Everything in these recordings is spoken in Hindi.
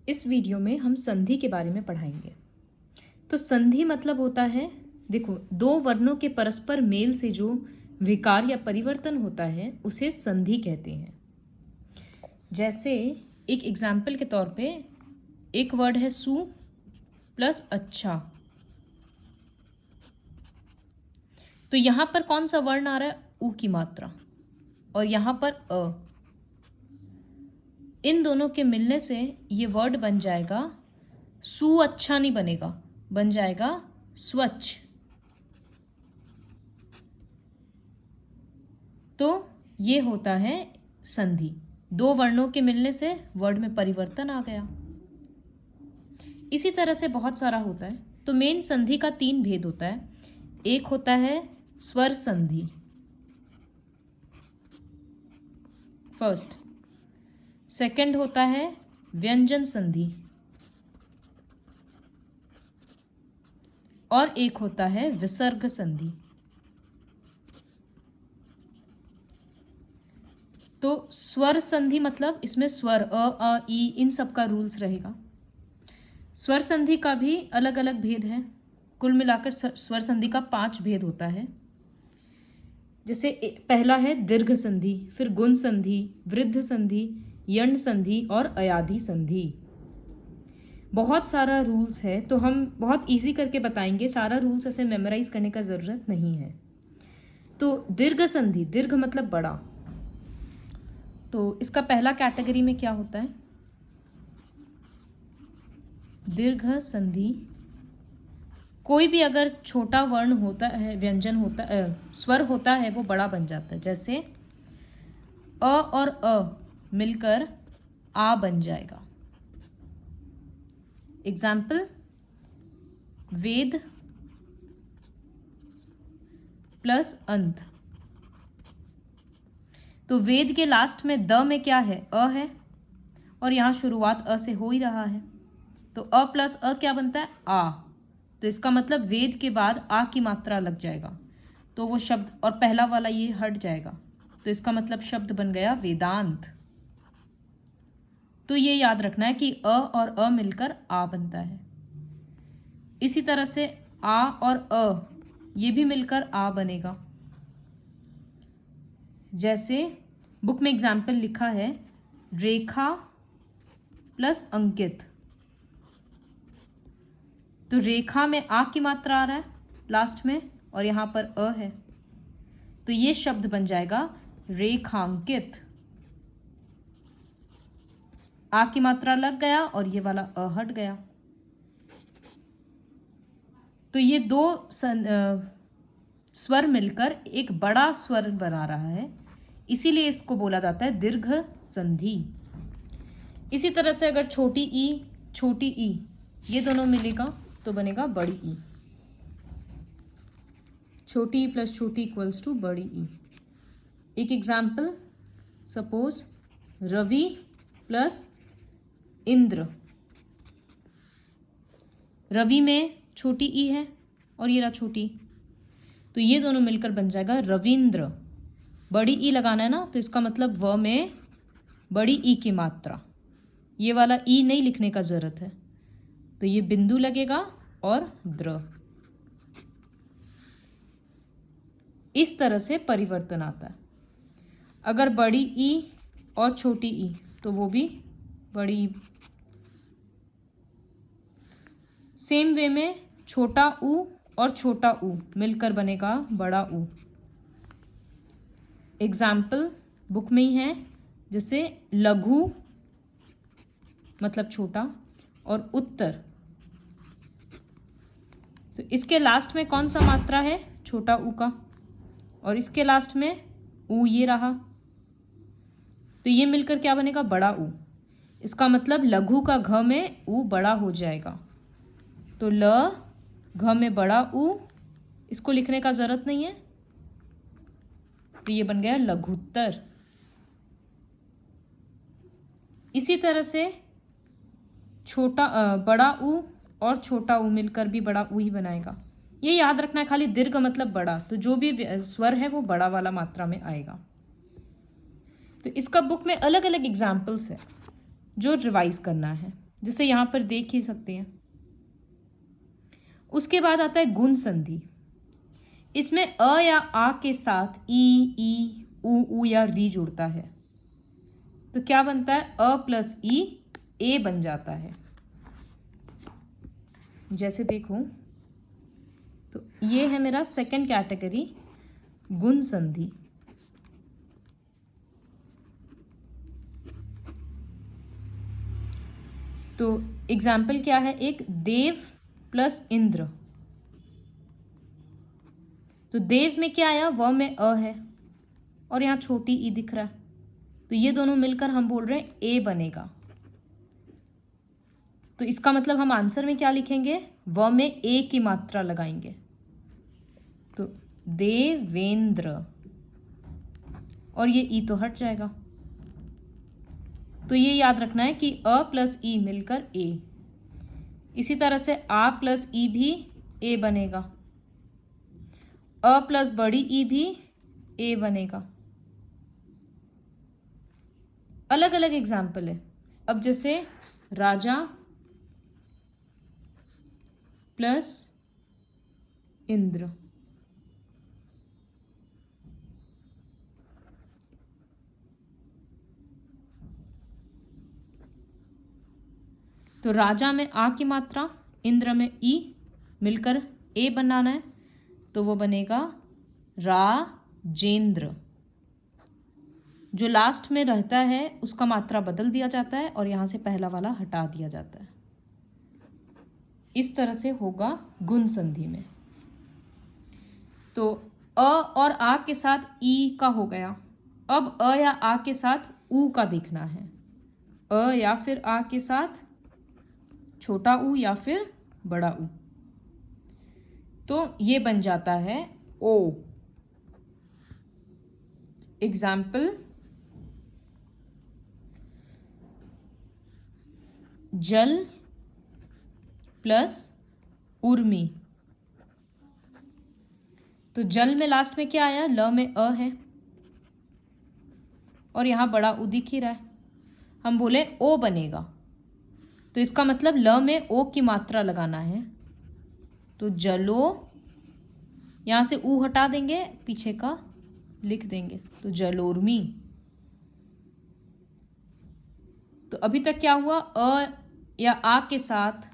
इस वीडियो में हम संधि के बारे में पढ़ाएंगे। तो संधि मतलब होता है, देखो, दो वर्णों के परस्पर मेल से जो विकार या परिवर्तन होता है उसे संधि कहते हैं। जैसे एक एग्जाम्पल के तौर पे एक वर्ड है सु प्लस अच्छा। तो यहां पर कौन सा वर्ण आ रहा है? उ की मात्रा, और यहां पर अ। इन दोनों के मिलने से ये वर्ड बन जाएगा, सु अच्छा नहीं बनेगा, बन जाएगा स्वच्छ। तो ये होता है संधि। दो वर्णों के मिलने से वर्ड में परिवर्तन आ गया। इसी तरह से बहुत सारा होता है। तो मेन संधि का तीन भेद होता है। एक होता है स्वर संधि, फर्स्ट। सेकंड होता है व्यंजन संधि, और एक होता है विसर्ग संधि। तो स्वर संधि मतलब इसमें स्वर अ ई इन सब का रूल्स रहेगा। स्वर संधि का भी अलग अलग भेद है। कुल मिलाकर स्वर संधि का 5 भेद होता है। जैसे पहला है दीर्घ संधि, फिर गुण संधि, वृद्ध संधि, यण संधि और अयाधि संधि। बहुत सारा रूल्स है, तो हम बहुत इजी करके बताएंगे। सारा रूल्स ऐसे मेमोराइज करने का जरूरत नहीं है। तो दीर्घ संधि, दीर्घ मतलब बड़ा। तो इसका पहला कैटेगरी में क्या होता है? दीर्घ संधि, कोई भी अगर छोटा वर्ण होता है, व्यंजन होता स्वर होता है, वो बड़ा बन जाता है। जैसे अ और अ मिलकर आ बन जाएगा। एग्जाम्पल, वेद प्लस अंत। तो वेद के लास्ट में द में क्या है? अ है, और यहां शुरुआत अ से हो ही रहा है। तो अ प्लस अ क्या बनता है? आ। तो इसका मतलब वेद के बाद आ की मात्रा लग जाएगा, तो वो शब्द, और पहला वाला ये हट जाएगा, तो इसका मतलब शब्द बन गया वेदांत। तो ये याद रखना है कि अ और अ मिलकर आ बनता है। इसी तरह से आ और अ ये भी मिलकर आ बनेगा। जैसे बुक में एग्जाम्पल लिखा है, रेखा प्लस अंकित। तो रेखा में आ की मात्रा आ रहा है लास्ट में, और यहां पर अ है, तो ये शब्द बन जाएगा रेखांकित। आ की मात्रा लग गया और ये वाला अ हट गया। तो ये दो स्वर मिलकर एक बड़ा स्वर बना रहा है, इसीलिए इसको बोला जाता है दीर्घ संधि। इसी तरह से अगर छोटी ई ये दोनों मिलेगा तो बनेगा बड़ी ई। छोटी ई प्लस छोटी इक्वल्स टू बड़ी ई। एक example, suppose Ravi plus Indra. Ravi में छोटी ई है और ये रहा छोटी, तो ये दोनों मिलकर बन जाएगा रविंद्र। बड़ी ई लगाना है ना, तो इसका मतलब व में बड़ी ई की मात्रा, ये वाला ई नहीं लिखने का जरूरत है, तो ये बिंदु लगेगा और द्र। इस तरह से परिवर्तन आता है। अगर बड़ी ई और छोटी ई, तो वो भी बड़ी ई। सेम वे में छोटा ऊ और छोटा ऊ मिलकर बनेगा बड़ा ऊ। एग्जाम्पल बुक में ही है, जैसे लघु मतलब छोटा और उत्तर। तो इसके लास्ट में कौन सा मात्रा है? छोटा ऊ का, और इसके लास्ट में ऊ ये रहा, तो ये मिलकर क्या बनेगा? बड़ा ऊ। इसका मतलब लघु का घ में ऊ बड़ा हो जाएगा, तो ल घ में बड़ा ऊ, इसको लिखने का जरूरत नहीं है, तो ये बन गया लघुत्तर। इसी तरह से बड़ा ऊ और छोटा ऊ मिलकर भी बड़ा ऊ ही बनाएगा। ये याद रखना है, खाली दीर्घ मतलब बड़ा, तो जो भी स्वर है वो बड़ा वाला मात्रा में आएगा। तो इसका बुक में अलग अलग एग्जाम्पल्स है जो रिवाइज करना है। जिसे यहाँ पर देख ही सकते हैं। उसके बाद आता है गुण संधि। इसमें अ या आ के साथ ई उ या री जुड़ता है, तो क्या बनता है? अ प्लस ई ए बन जाता है। जैसे देखो तो ये है मेरा सेकंड कैटेगरी, गुण संधि। तो एग्जाम्पल क्या है? एक देव प्लस इंद्र। तो देव में क्या आया? व में अ है और यहाँ छोटी ई दिख रहा है, तो ये दोनों मिलकर हम बोल रहे हैं ए बनेगा। तो इसका मतलब हम आंसर में क्या लिखेंगे? व में ए की मात्रा लगाएंगे, तो देवेंद्र, और ये ई तो हट जाएगा। तो ये याद रखना है कि अ प्लस ई मिलकर ए। इसी तरह से आ प्लस ई भी ए बनेगा, अ प्लस बड़ी ई भी ए बनेगा। अलग अलग एग्जाम्पल है। अब जैसे राजा प्लस इंद्र, तो राजा में आ की मात्रा, इंद्र में ई, मिलकर ए बनाना है, तो वो बनेगा राजेंद्र। जो लास्ट में रहता है उसका मात्रा बदल दिया जाता है और यहां से पहला वाला हटा दिया जाता है। इस तरह से होगा गुण संधि में। तो अ और आ के साथ ई का हो गया। अब अ या आ के साथ ऊ का देखना है। अ या फिर आ के साथ छोटा ऊ या फिर बड़ा ऊ, तो ये बन जाता है ओ। एग्जाम्पल, जल प्लस उर्मी। तो जल में लास्ट में क्या आया? ल में अ है और यहां बड़ा उ दिख ही रहा है, हम बोले ओ बनेगा। तो इसका मतलब ल में ओ की मात्रा लगाना है, तो जलो, यहां से ऊ हटा देंगे, पीछे का लिख देंगे, तो जलोर्मी। तो अभी तक क्या हुआ? अ या आ के साथ,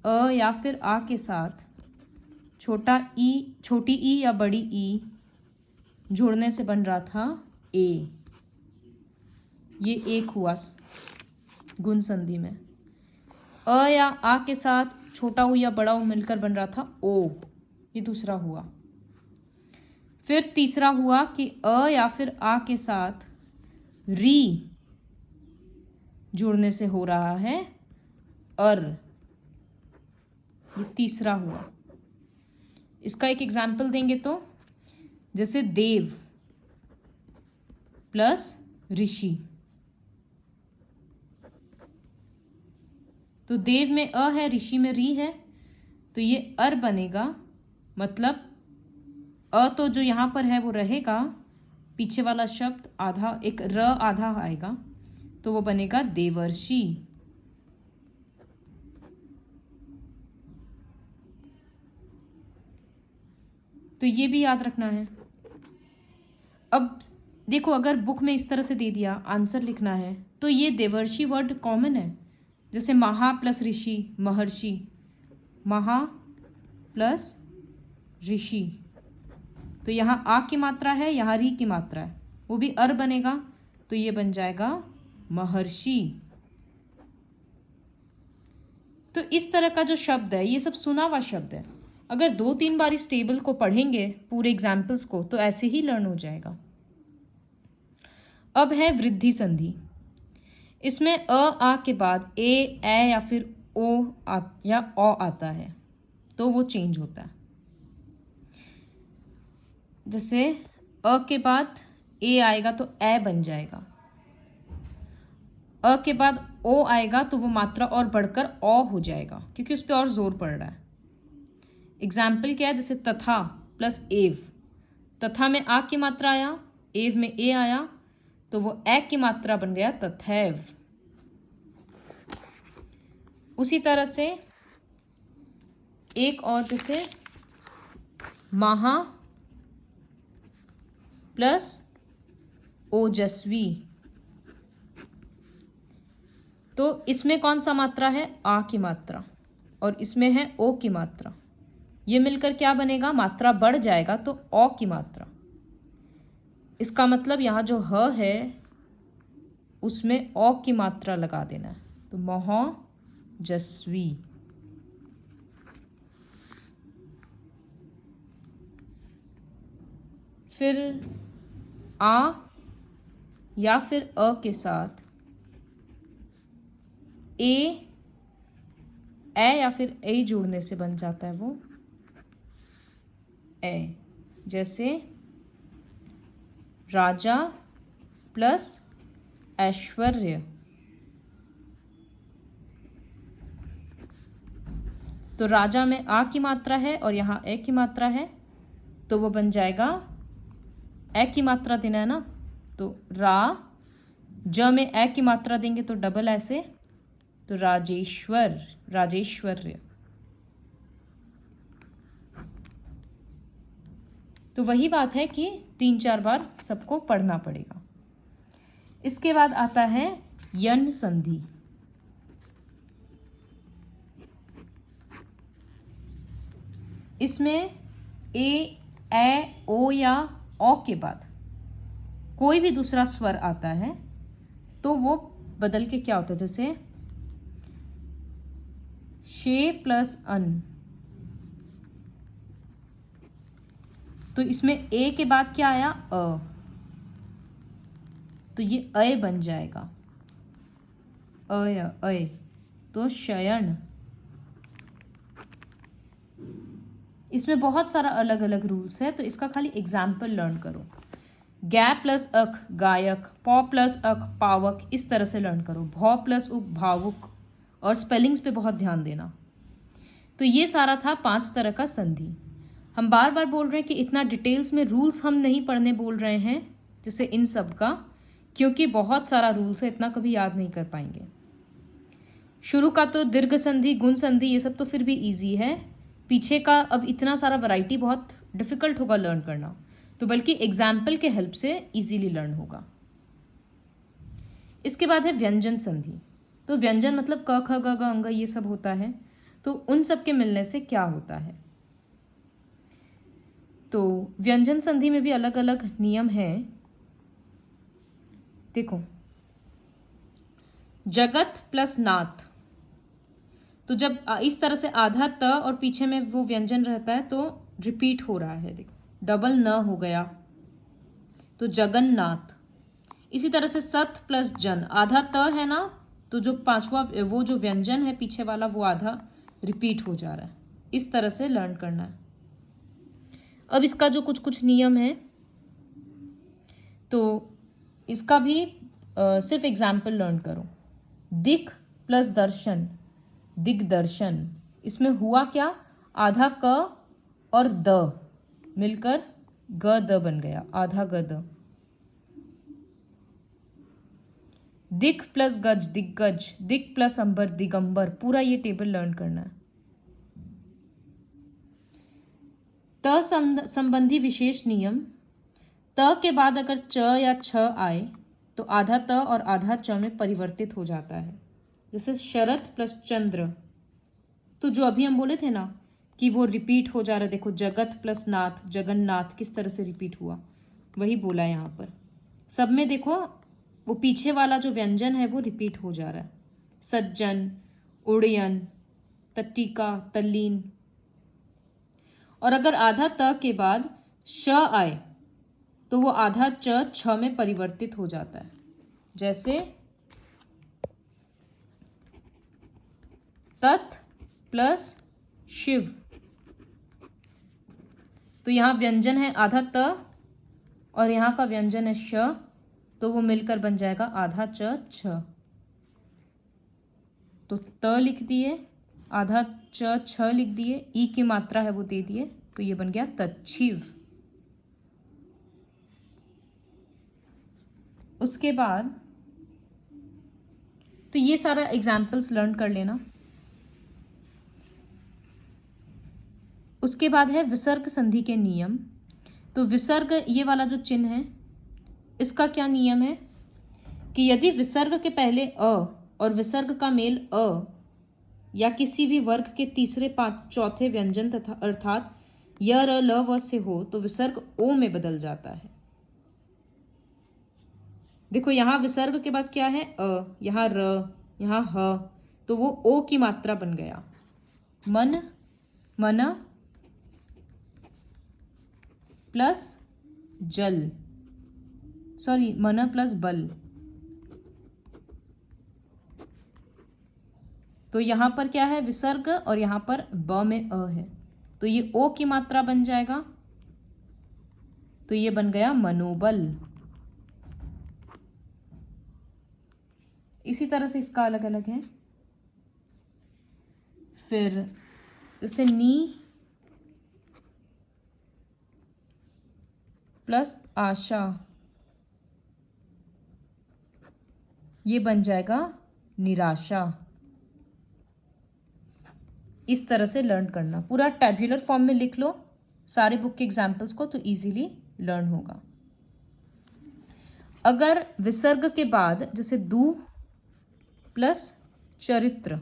अ या फिर आ के साथ छोटा ई, छोटी ई या बड़ी ई जोड़ने से बन रहा था ए। ये एक हुआ गुण संधि में। अ या आ के साथ छोटा ऊ या बड़ा ऊ मिलकर बन रहा था ओ, ये दूसरा हुआ। फिर तीसरा हुआ कि अ या फिर आ के साथ री जोड़ने से हो रहा है अर, ये तीसरा हुआ। इसका एक एग्जाम्पल देंगे तो जैसे देव प्लस ऋषि। तो देव में अ है, ऋषि में री है, तो ये अर बनेगा। मतलब अ तो जो यहां पर है वो रहेगा, पीछे वाला शब्द आधा, एक र आधा आएगा, तो वो बनेगा देवर्षि। तो ये भी याद रखना है। अब देखो, अगर बुक में इस तरह से दे दिया आंसर लिखना है, तो ये देवर्षि वर्ड कॉमन है। जैसे महा प्लस ऋषि, महर्षि, महा प्लस ऋषि, तो यहाँ आ की मात्रा है, यहाँ री की मात्रा है, वो भी अर बनेगा, तो ये बन जाएगा महर्षि। तो इस तरह का जो शब्द है ये सब सुना हुआ शब्द है। अगर 2-3 बार इस टेबल को पढ़ेंगे, पूरे एग्जाम्पल्स को, तो ऐसे ही लर्न हो जाएगा। अब है वृद्धि संधि। इसमें अ आ के बाद ए या फिर ओ या ओ आता है, तो वो चेंज होता है। जैसे अ के बाद ए आएगा तो ए बन जाएगा, अ के बाद ओ आएगा तो वो मात्रा और बढ़कर ओ हो जाएगा, क्योंकि उस पर और जोर पड़ रहा है। एग्जाम्पल क्या है? जैसे तथा प्लस एव, तथा में आ की मात्रा आया, एव में ए आया, तो वो ए की मात्रा बन गया तथैव। उसी तरह से एक और, जैसे महा प्लस ओजस्वी, तो इसमें कौन सा मात्रा है? आ की मात्रा, और इसमें है ओ की मात्रा। ये मिलकर क्या बनेगा? मात्रा बढ़ जाएगा तो औ की मात्रा। इसका मतलब यहाँ जो ह है उसमें औ की मात्रा लगा देना है, तो महोजस्वी। फिर आ या फिर अ के साथ ए या फिर ए जोड़ने से बन जाता है वो ए, जैसे राजा प्लस ऐश्वर्य। तो राजा में आ की मात्रा है और यहाँ ए की मात्रा है, तो वो बन जाएगा, ए की मात्रा देना है ना, तो ज में ए की मात्रा देंगे तो डबल ऐसे, तो राजेश्वर, राजेश्वर्य। तो वही बात है कि 3-4 बार सबको पढ़ना पड़ेगा। इसके बाद आता है यन संधि। इसमें ए ओ या औ के बाद कोई भी दूसरा स्वर आता है तो वो बदल के क्या होता है, जैसे शे प्लस अन, तो इसमें ए के बाद क्या आया? अ, तो ये अय बन जाएगा, अय, तो शयन। इसमें बहुत सारा अलग अलग रूल्स है, तो इसका खाली एग्जाम्पल लर्न करो। गै प्लस अक गायक, पौ प्लस अक पावक, इस तरह से लर्न करो। भौ प्लस उक भावुक, और स्पेलिंग्स पे बहुत ध्यान देना। तो ये सारा था 5 तरह का संधि। हम बार बार बोल रहे हैं कि इतना डिटेल्स में रूल्स हम नहीं पढ़ने बोल रहे हैं जैसे इन सब का, क्योंकि बहुत सारा रूल्स है, इतना कभी याद नहीं कर पाएंगे। शुरू का तो दीर्घ संधि, गुण संधि, ये सब तो फिर भी इजी है। पीछे का अब इतना सारा वैरायटी बहुत डिफिकल्ट होगा लर्न करना, तो बल्कि एग्जाम्पल के हेल्प से इजीली लर्न होगा। इसके बाद है व्यंजन संधि। तो व्यंजन मतलब क ख ग घ अंग ये सब होता है, तो उन सब के मिलने से क्या होता है। तो व्यंजन संधि में भी अलग अलग नियम हैं। देखो, जगत प्लस नाथ, तो जब इस तरह से आधा त और पीछे में वो व्यंजन रहता है तो रिपीट हो रहा है, देखो डबल न हो गया, तो जगन्नाथ। इसी तरह से सत प्लस जन, आधा त है ना, तो जो पांचवा वो जो व्यंजन है पीछे वाला वो आधा रिपीट हो जा रहा है। इस तरह से लर्न करना है। अब इसका जो कुछ कुछ नियम है, तो इसका भी सिर्फ एग्जाम्पल लर्न करो। दिक प्लस दर्शन, दिग्दर्शन। इसमें हुआ क्या? आधा क और द मिलकर ग द बन गया, आधा ग द। दिक प्लस गज, दिग्गज। दिक प्लस अंबर, दिगंबर। पूरा ये टेबल लर्न करना है। त संबंधी विशेष नियम, त के बाद अगर च या छ आए तो आधा त और आधा च में परिवर्तित हो जाता है। जैसे शरत प्लस चंद्र, तो जो अभी हम बोले थे ना कि वो रिपीट हो जा रहा है, देखो जगत प्लस नाथ, जगन्नाथ, किस तरह से रिपीट हुआ, वही बोला है यहाँ पर। सब में देखो वो पीछे वाला जो व्यंजन है वो रिपीट हो जा रहा है। सज्जन, उड़यन, तट्टिका, तल्लीन। और अगर आधा त के बाद श आए तो वो आधा च छ में परिवर्तित हो जाता है। जैसे तत् प्लस शिव, तो यहाँ व्यंजन है आधा त और यहाँ का व्यंजन है श, तो वो मिलकर बन जाएगा आधा च छ। तो त लिख दिए, आधा च छ लिख दिए, ई की मात्रा है वो दे दिए, तो ये बन गया तच्छिव। उसके बाद तो ये सारा एग्जाम्पल्स लर्न कर लेना। उसके बाद है विसर्ग संधि के नियम। तो विसर्ग, ये वाला जो चिन्ह है, इसका क्या नियम है कि यदि विसर्ग के पहले अ और विसर्ग का मेल अ या किसी भी वर्ग के तीसरे चौथे व्यंजन तथा अर्थात य र ल व से हो तो विसर्ग ओ में बदल जाता है। देखो यहां विसर्ग के बाद क्या है, अ, यहां र, यहां ह, तो वो ओ की मात्रा बन गया। मन, मन प्लस जल, सॉरी मन प्लस बल। तो यहां पर क्या है, विसर्ग और यहां पर ब में अ है, तो ये ओ की मात्रा बन जाएगा, तो ये बन गया मनोबल। इसी तरह से इसका अलग अलग है। फिर जैसे नी प्लस आशा, ये बन जाएगा निराशा। इस तरह से लर्न करना, पूरा टैब्यूलर फॉर्म में लिख लो सारे बुक के एग्जाम्पल्स को, तो इजीली लर्न होगा। अगर विसर्ग के बाद जैसे दू प्लस चरित्र,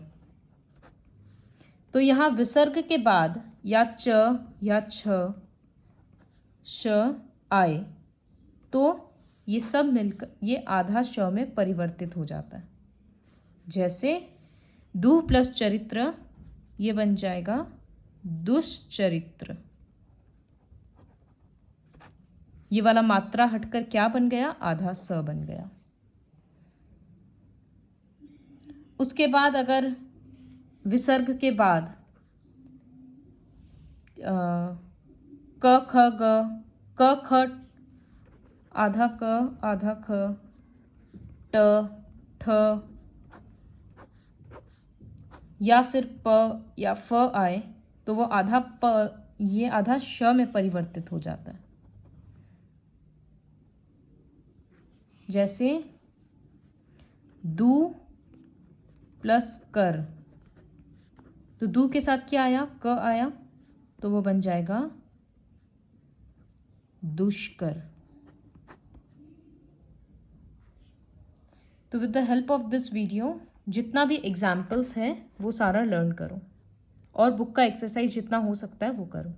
तो यहां विसर्ग के बाद या च या छ श आए तो ये सब मिलकर ये आधा श में परिवर्तित हो जाता है। जैसे दू प्लस चरित्र, ये बन जाएगा दुष्चरित्र। ये वाला मात्रा हटकर क्या बन गया, आधा स बन गया। उसके बाद अगर विसर्ग के बाद क ख ग, क ख आधा क आधा ख, ट ठ या फिर प या फ आए तो वो आधा प, ये आधा श में परिवर्तित हो जाता है। जैसे दू प्लस कर, तो दू के साथ क्या आया, क आया, तो वो बन जाएगा दुष्कर। तो with the help of this video जितना भी एग्जाम्पल्स है वो सारा लर्न करो और बुक का एक्सरसाइज जितना हो सकता है वो करो।